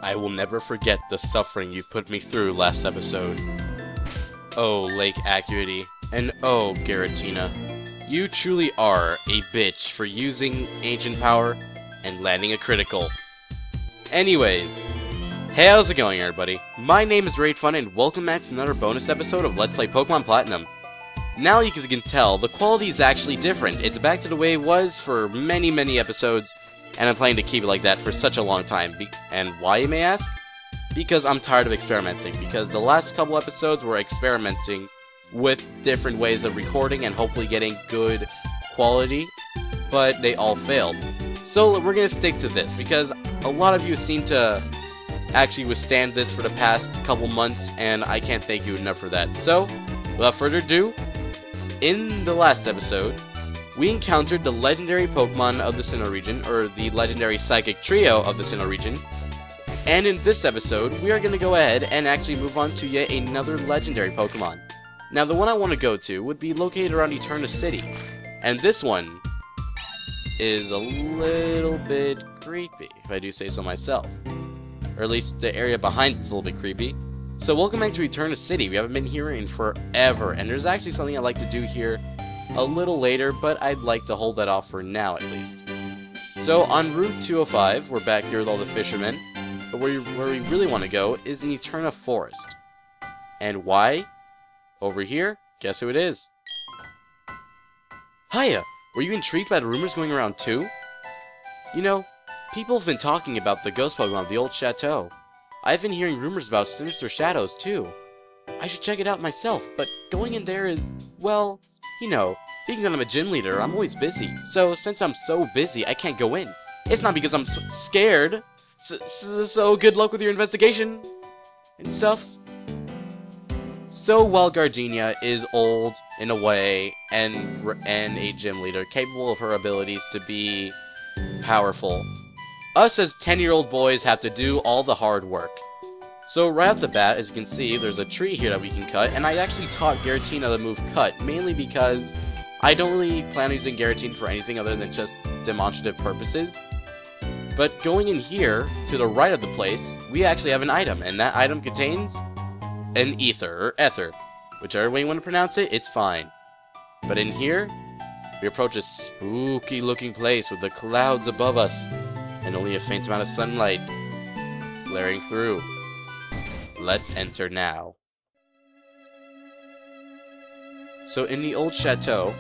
I will never forget the suffering you put me through last episode. Oh, Lake Acuity, and oh, Giratina. You truly are a bitch for using ancient power and landing a critical. Anyways, hey, how's it going, everybody? My name is Raved and welcome back to another bonus episode of Let's Play Pokemon Platinum. Now, as you can tell, the quality is actually different. It's back to the way it was for many episodes, and I'm planning to keep it like that for such a long time. And why, you may ask? Because I'm tired of experimenting. Because the last couple episodes were experimenting with different ways of recording and hopefully getting good quality, but they all failed. So we're going to stick to this, because a lot of you seem to actually withstand this for the past couple months, and I can't thank you enough for that. So, without further ado, in the last episode, we encountered the legendary Pokemon of the Sinnoh region, or the legendary Psychic Trio of the Sinnoh region, and in this episode, we are going to go ahead and actually move on to yet another legendary Pokemon. Now, the one I want to go to would be located around Eterna City, and this one is a little bit creepy, if I do say so myself. Or at least the area behind it's a little bit creepy. So welcome back to Eterna City. We haven't been here in forever, and there's actually something I'd like to do here a little later, but I'd like to hold that off for now at least. So on Route 205, we're back here with all the fishermen, but where we really want to go is in Eterna Forest. And why? Over here, guess who it is? Hiya! Were you intrigued by the rumors going around too? You know, people have been talking about the ghost Pokemon of the Old Chateau. I've been hearing rumors about sinister shadows too. I should check it out myself, but going in there is, well, you know, being that I'm a gym leader, I'm always busy. So since I'm so busy, I can't go in. It's not because I'm scared. So good luck with your investigation and stuff. So while Gardenia is old in a way and a gym leader, capable of her abilities to be powerful, us as 10-year-old boys have to do all the hard work. So right off the bat, as you can see, there's a tree here that we can cut, and I actually taught Giratina the move Cut, mainly because I don't really plan on using Giratina for anything other than just demonstrative purposes. But going in here, to the right of the place, we actually have an item, and that item contains an ether, or ether. Whichever way you want to pronounce it, it's fine. But in here, we approach a spooky looking place with the clouds above us, and only a faint amount of sunlight glaring through. Let's enter now. So in the Old Chateau,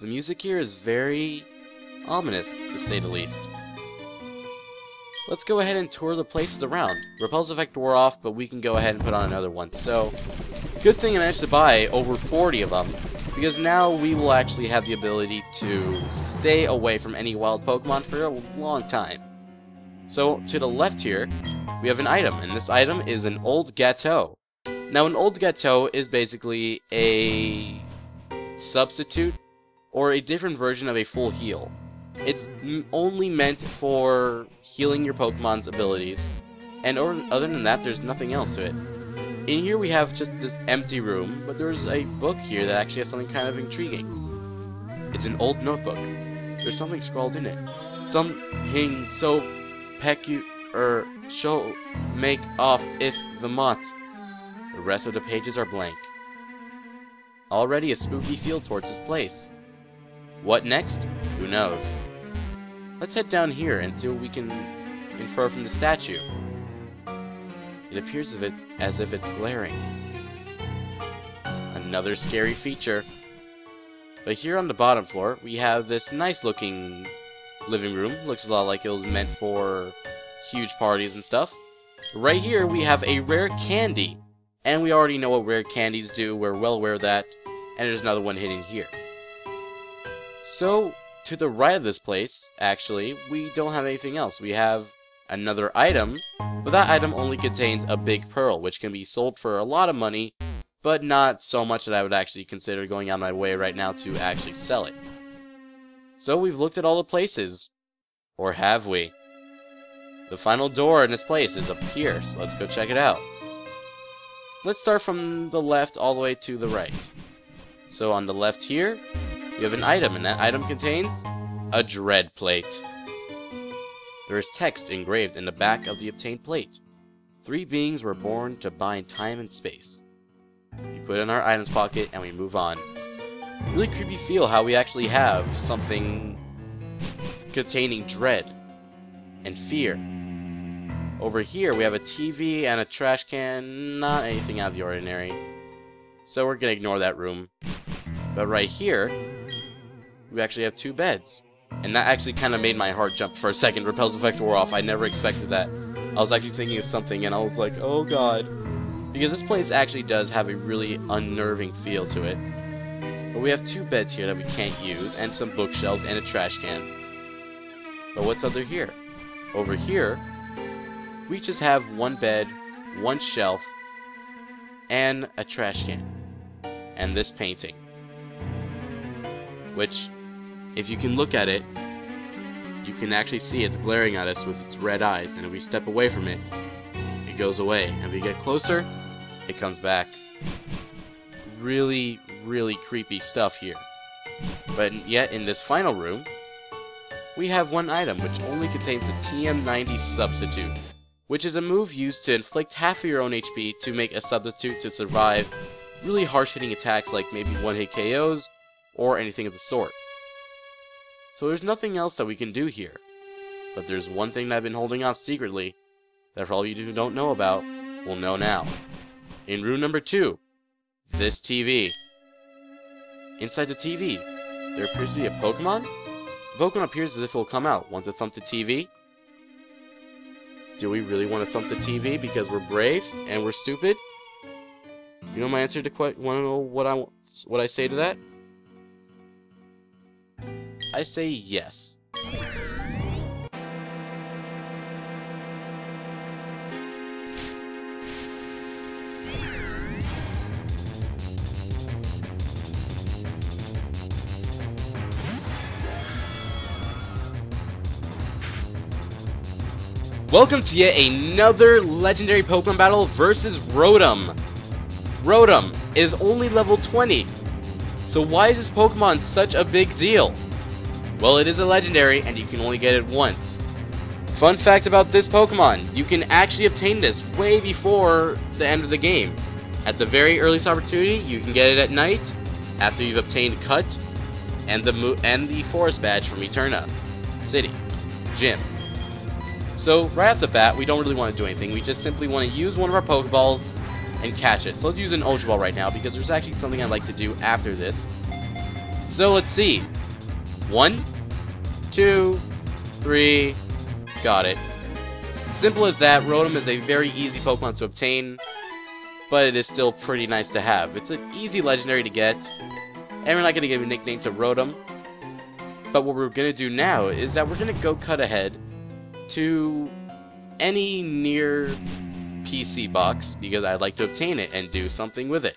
the music here is very ominous, to say the least. Let's go ahead and tour the places around. Repulse effect wore off, but we can go ahead and put on another one. So, good thing I managed to buy over 40 of them, because now we will actually have the ability to stay away from any wild Pokemon for a long time. So, to the left here, we have an item, and this item is an Old Chateau. Now, an Old Chateau is basically a substitute, or a different version of a full heal. It's only meant for healing your Pokemon's abilities, and other than that, there's nothing else to it. In here we have just this empty room, but there's a book here that actually has something kind of intriguing. It's an old notebook. There's something scrawled in it. Something so shall make off if the mot. The rest of the pages are blank. Already a spooky feel towards this place. What next? Who knows? Let's head down here and see what we can infer from the statue. It appears as if it's glaring. Another scary feature. But here on the bottom floor, we have this nice looking living room. Looks a lot like it was meant for huge parties and stuff. Right here, we have a rare candy. And we already know what rare candies do. We're well aware of that. And there's another one hidden here. So, to the right of this place, actually, we don't have anything else. We have another item, but that item only contains a big pearl, which can be sold for a lot of money, but not so much that I would actually consider going out of my way right now to actually sell it. So we've looked at all the places. Or have we? The final door in this place is up here, so let's go check it out. Let's start from the left all the way to the right. So on the left here, we have an item, and that item contains a dread plate. There is text engraved in the back of the obtained plate. 3 beings were born to bind time and space. We put it in our items pocket and we move on. Really creepy feel how we actually have something containing dread and fear. Over here we have a TV and a trash can, not anything out of the ordinary. So we're gonna ignore that room. But right here, we actually have 2 beds. And that actually kind of made my heart jump for a second. Repel's effect wore off. I never expected that. I was actually thinking of something and I was like, oh god. Because this place actually does have a really unnerving feel to it. But we have 2 beds here that we can't use, and some bookshelves and a trash can. But what's under here? Over here, we just have 1 bed, 1 shelf, and a trash can. And this painting. Which, if you can look at it, you can actually see it's glaring at us with its red eyes, and if we step away from it, it goes away. And if we get closer, it comes back. Really, really creepy stuff here. But yet, in this final room, we have 1 item which only contains the TM90 substitute, which is a move used to inflict half of your own HP to make a substitute to survive really harsh hitting attacks like maybe 1-hit KOs or anything of the sort. So there's nothing else that we can do here. But there's one thing that I've been holding off secretly that for all you who don't know about will know now. In room number 2, this TV. Inside the TV, there appears to be a Pokemon. The Pokemon appears as if it will come out. Want to thump the TV? Do we really want to thump the TV because we're brave and we're stupid? You know my answer to want to know what I say to that? I say yes. Welcome to yet another legendary Pokemon battle versus Rotom. Rotom is only level 20. So why is this Pokemon such a big deal? Well, it is a legendary and you can only get it once. Fun fact about this Pokemon, you can actually obtain this way before the end of the game. At the very earliest opportunity, you can get it at night after you've obtained Cut and the Forest Badge from Eterna City Gym. So right off the bat, we don't really want to do anything. We just simply want to use one of our Pokeballs and catch it. So let's use an Ultra Ball right now because there's actually something I'd like to do after this. So let's see. 1, 2, 3, got it. Simple as that. Rotom is a very easy Pokemon to obtain, but it is still pretty nice to have. It's an easy legendary to get, and we're not going to give a nickname to Rotom. But what we're going to do now is that we're going to go cut ahead to any near PC box because I'd like to obtain it and do something with it.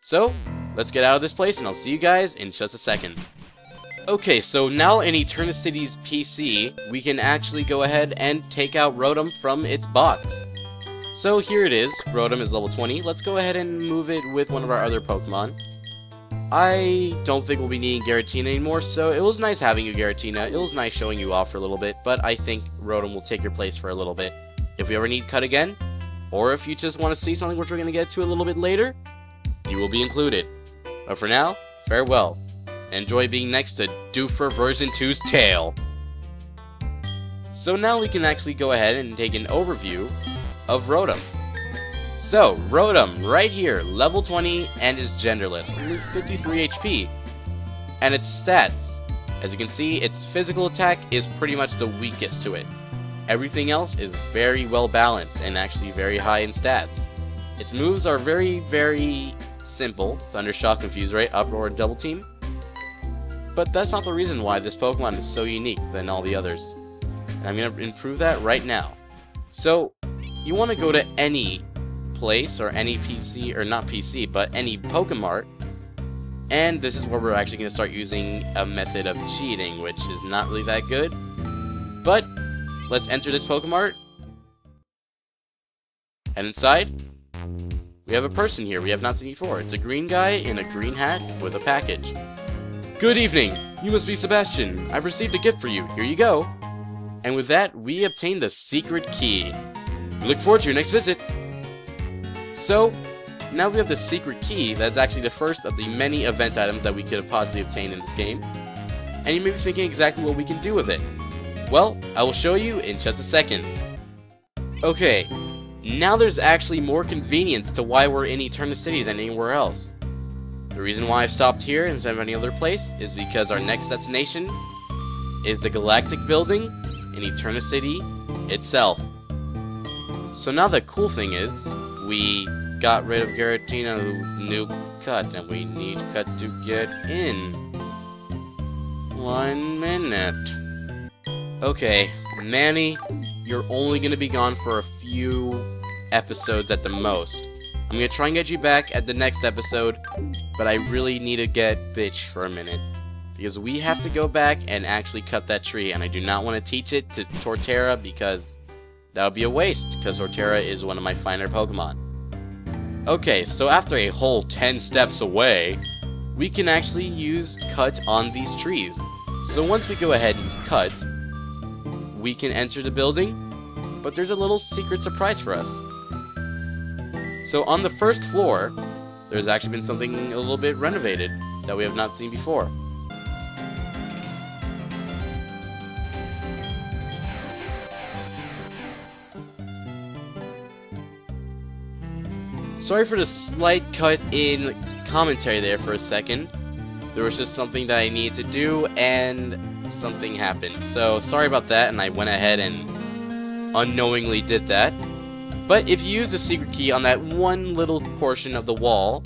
So, let's get out of this place and I'll see you guys in just a second. Okay, so now in Eterna City's PC, we can actually go ahead and take out Rotom from its box. So here it is, Rotom is level 20, let's go ahead and move it with one of our other Pokemon. I don't think we'll be needing Giratina anymore, so it was nice having you, Giratina. It was nice showing you off for a little bit, but I think Rotom will take your place for a little bit. If we ever need Cut again, or if you just want to see something which we're going to get to a little bit later, you will be included. But for now, farewell. Enjoy being next to Doofer version 2's tail. So now we can actually go ahead and take an overview of Rotom. So, Rotom, right here, level 20, and is genderless, only 53 HP. And its stats, as you can see, its physical attack is pretty much the weakest to it. Everything else is very well balanced, and actually very high in stats. Its moves are very, very simple, Thunder Shock, Confuse Ray, Uproar, and Double Team. But that's not the reason why this Pokemon is so unique than all the others. And I'm going to improve that right now. So, you want to go to any place or any PC, or not PC, but any Pokemart, and this is where we're actually going to start using a method of cheating, which is not really that good. But let's enter this Pokemart, and inside we have a person here we have not seen before. It's a green guy in a green hat with a package. Good evening, you must be Sebastian. I've received a gift for you. Here you go. And with that, we obtained the secret key. We look forward to your next visit. So, now we have the secret key. That's actually the first of the many event items that we could have possibly obtained in this game. And you may be thinking exactly what we can do with it. Well, I will show you in just a second. Okay, now there's actually more convenience to why we're in Eterna City than anywhere else. The reason why I've stopped here instead of any other place is because our next destination is the Galactic Building in Eterna City itself. So now the cool thing is, we got rid of Giratina, new cut, and we need cut to get in. 1 minute. Okay, Manny, you're only gonna be gone for a few episodes at the most. I'm gonna try and get you back at the next episode, but I really need to get Bitch for a minute. Because we have to go back and actually cut that tree, and I do not want to teach it to Torterra because that would be a waste, because Torterra is one of my finer Pokemon. Okay, so after a whole 10 steps away, we can actually use Cut on these trees. So once we go ahead and use Cut, we can enter the building, but there's a little secret surprise for us. So on the first floor, there's actually been something a little bit renovated that we have not seen before. Sorry for the slight cut in commentary there for a second. There was just something that I needed to do, and something happened. So, sorry about that, and I went ahead and unknowingly did that. But if you use the secret key on that one little portion of the wall,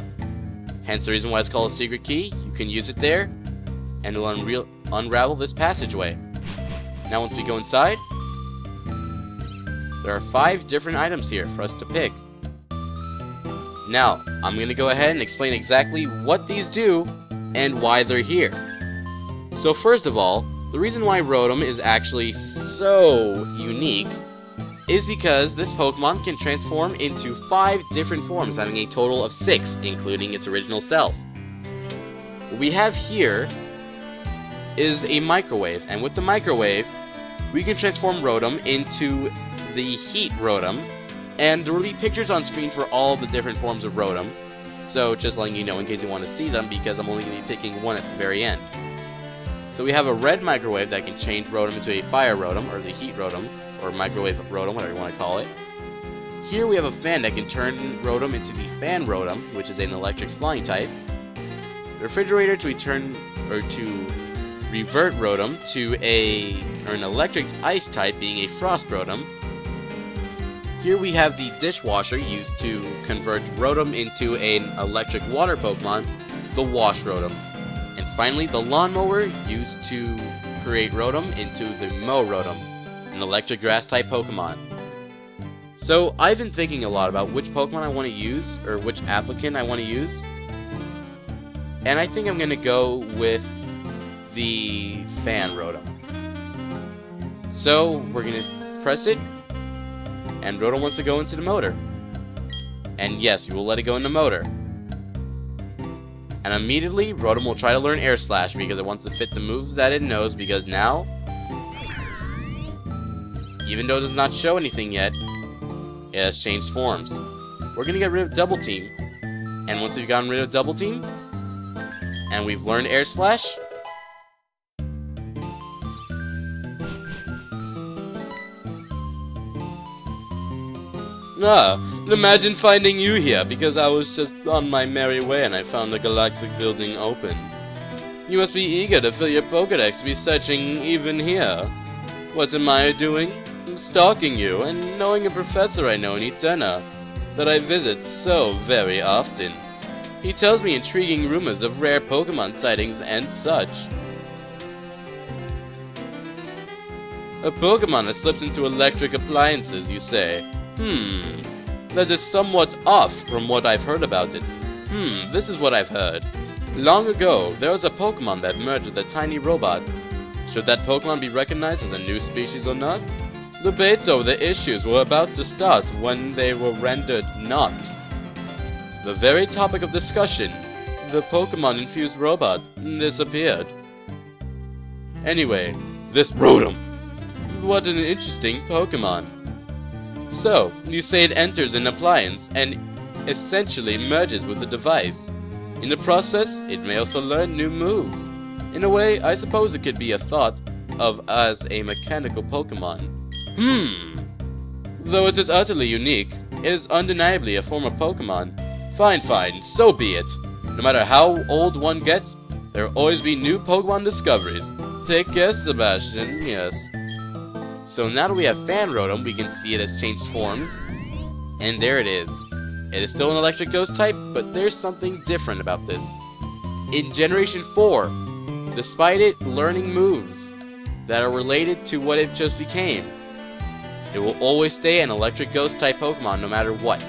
hence the reason why it's called a secret key, you can use it there, and it'll unravel this passageway. Now once we go inside, there are 5 different items here for us to pick. Now, I'm going to go ahead and explain exactly what these do and why they're here. So first of all, the reason why Rotom is actually so unique is because this Pokemon can transform into 5 different forms, having a total of 6, including its original self. What we have here is a microwave, and with the microwave, we can transform Rotom into the Heat Rotom, and there will be pictures on screen for all the different forms of Rotom, so just letting you know in case you want to see them, because I'm only going to be picking one at the very end. So we have a red microwave that can change Rotom into a Fire Rotom, or the Heat Rotom, or Microwave Rotom, whatever you want to call it. Here we have a fan that can turn Rotom into the Fan Rotom, which is an electric flying type. The refrigerator to revert Rotom to an electric ice type, being a Frost Rotom. Here we have the dishwasher used to convert Rotom into an electric water Pokemon, the Wash Rotom. And finally, the lawnmower used to create Rotom into the Mow Rotom, an electric grass type Pokemon. So I've been thinking a lot about which Pokemon I want to use, or which applicant I want to use. And I think I'm going to go with the Fan Rotom. So we're going to press it, and Rotom wants to go into the motor. And yes, you will let it go in the motor. And immediately, Rotom will try to learn Air Slash because it wants to fit the moves that it knows, because now, even though it does not show anything yet, it has changed forms. We're going to get rid of Double Team. And once we've gotten rid of Double Team, and we've learned Air Slash, imagine finding you here, because I was just on my merry way and I found the Galactic Building open. You must be eager to fill your Pokedex to be searching even here. What am I doing? I'm stalking you, and knowing a professor I know in Eterna, that I visit so very often. He tells me intriguing rumors of rare Pokemon sightings and such. A Pokemon that slips into electric appliances, you say? That is somewhat off from what I've heard about it. This is what I've heard. Long ago, there was a Pokemon that merged with a tiny robot. Should that Pokemon be recognized as a new species or not? Debates over the issues were about to start when they were rendered not. The very topic of discussion, the Pokemon-infused robot, disappeared. Anyway, this Rotom. What an interesting Pokemon. So, you say it enters an appliance and essentially merges with the device. In the process, it may also learn new moves. In a way, I suppose it could be a thought of as a mechanical Pokemon. Though it is utterly unique, it is undeniably a form of Pokemon. Fine, so be it. No matter how old one gets, there will always be new Pokemon discoveries. Take a guess, Sebastian, yes. So now that we have Fan Rotom, we can see it has changed forms. And there it is. It is still an electric ghost type, but there's something different about this. In Generation 4, despite it learning moves that are related to what it just became, it will always stay an electric ghost type Pokemon no matter what.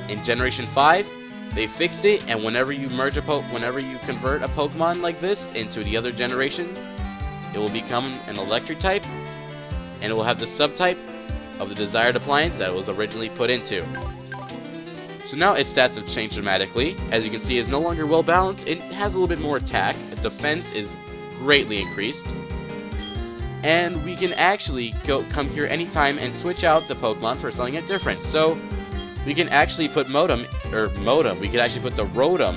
In Generation 5, they fixed it, and whenever you convert a Pokemon like this into the other generations, it will become an electric type, and it will have the subtype of the desired appliance that it was originally put into. So now its stats have changed dramatically. As you can see, it's no longer well balanced. It has a little bit more attack. Its defense is greatly increased. And we can actually come here anytime and switch out the Pokemon for something different. So we can actually put we can actually put the Rotom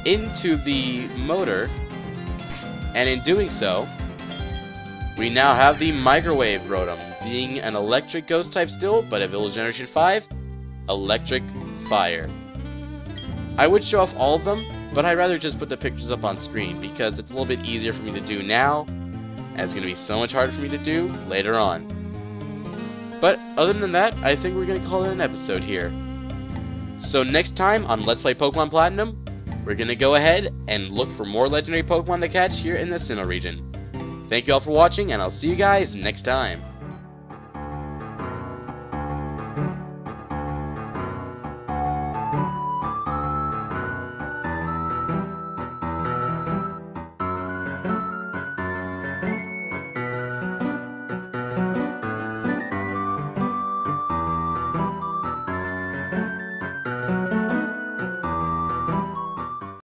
into the motor, and in doing so, we now have the Microwave Rotom, being an electric ghost type still, but if it was Generation 5, electric fire. I would show off all of them, but I'd rather just put the pictures up on screen because it's a little bit easier for me to do now, and it's going to be so much harder for me to do later on. But other than that, I think we're going to call it an episode here. So next time on Let's Play Pokemon Platinum, we're going to go ahead and look for more legendary Pokemon to catch here in the Sinnoh region. Thank you all for watching, and I'll see you guys next time.